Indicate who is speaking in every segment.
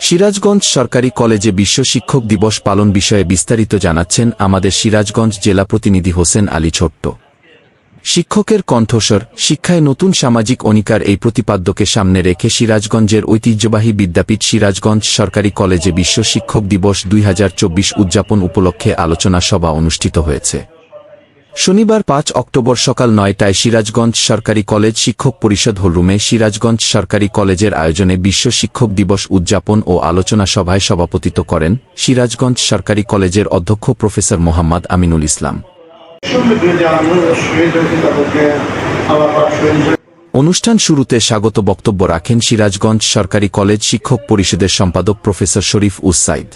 Speaker 1: সিরাজগঞ্জ সরকারি কলেজে বিশ্ব শিক্ষক দিবস পালন বিষয়ে বিস্তারিত জানাচ্ছেন আমাদের সিরাজগঞ্জ জেলা প্রতিনিধি হোসেন আলী ছোট্ট। শিক্ষকের কণ্ঠস্বর, শিক্ষায় নতুন সামাজিক অধিকার এই প্রতিপাদ্যকে সামনে রেখে সিরাজগঞ্জের ঐতিহ্যবাহী বিদ্যাপীঠ সিরাজগঞ্জ সরকারি কলেজে বিশ্ব শিক্ষক দিবস ২০২৪ উদযাপন উপলক্ষে আলোচনা সভা অনুষ্ঠিত হয়েছে। শনিবার ৫ অক্টোবর সকাল ৯টায় সিরাজগঞ্জ সরকারি কলেজ শিক্ষক পরিষদ হলরুমে সিরাজগঞ্জ সরকারি কলেজের আয়োজনে বিশ্ব শিক্ষক দিবস উদযাপন ও আলোচনা সভায় সভাপতিত্ব করেন সিরাজগঞ্জ সরকারি কলেজের অধ্যক্ষ প্রফেসর মোহাম্মদ আমিনুল ইসলাম। অনুষ্ঠান শুরুতে স্বাগত বক্তব্য রাখেন সিরাজগঞ্জ সরকারি কলেজ শিক্ষক পরিষদের সম্পাদক প্রফেসর শরীফ উস-সাইদ।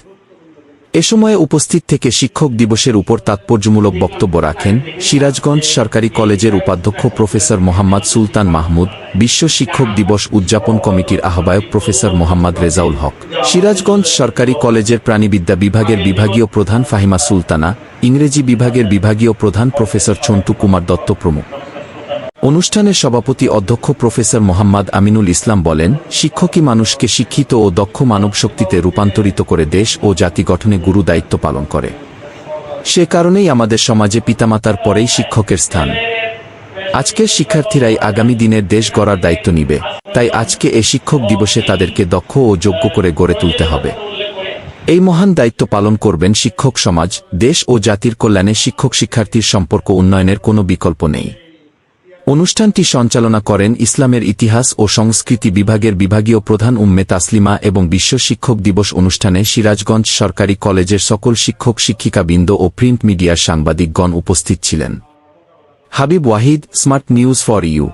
Speaker 1: এ সময়ে উপস্থিত থেকে শিক্ষক দিবসের উপর তাৎপর্যমূলক বক্তব্য রাখেন সিরাজগঞ্জ সরকারি কলেজের উপাধ্যক্ষ প্রফেসর মোহাম্মদ সুলতান মাহমুদ, বিশ্ব শিক্ষক দিবস উদযাপন কমিটির আহ্বায়ক প্রফেসর মোহাম্মদ রেজাউল হক, সিরাজগঞ্জ সরকারি কলেজের প্রাণিবিদ্যা বিভাগের বিভাগীয় প্রধান ফাহিমা সুলতানা, ইংরেজি বিভাগের বিভাগীয় প্রধান প্রফেসর চন্টু কুমার দত্ত প্রমুখ। অনুষ্ঠানের সভাপতি অধ্যক্ষ প্রফেসর মোহাম্মদ আমিনুল ইসলাম বলেন, শিক্ষকই মানুষকে শিক্ষিত ও দক্ষ মানবশক্তিতে রূপান্তরিত করে দেশ ও জাতি গঠনে গুরু দায়িত্ব পালন করে। সে কারণেই আমাদের সমাজে পিতামাতার পরেই শিক্ষকের স্থান। আজকের শিক্ষার্থীরাই আগামী দিনের দেশ গড়ার দায়িত্ব নিবে, তাই আজকে এ শিক্ষক দিবসে তাদেরকে দক্ষ ও যোগ্য করে গড়ে তুলতে হবে। এই মহান দায়িত্ব পালন করবেন শিক্ষক সমাজ, দেশ ও জাতির কল্যাণে শিক্ষক শিক্ষার্থীর সম্পর্ক উন্নয়নের কোনো বিকল্প নেই। অনুষ্ঠানটি সঞ্চালনা করেন ইসলামের ইতিহাস ও সংস্কৃতি বিভাগের বিভাগীয় প্রধান উম্মে তাসলিমা এবং বিশ্ব শিক্ষক দিবস অনুষ্ঠানে সিরাজগঞ্জ সরকারি কলেজের সকল শিক্ষক শিক্ষিকাবৃন্দ ও প্রিন্ট মিডিয়ার সাংবাদিকগণ উপস্থিত ছিলেন। Habib Wahid, smart news for you.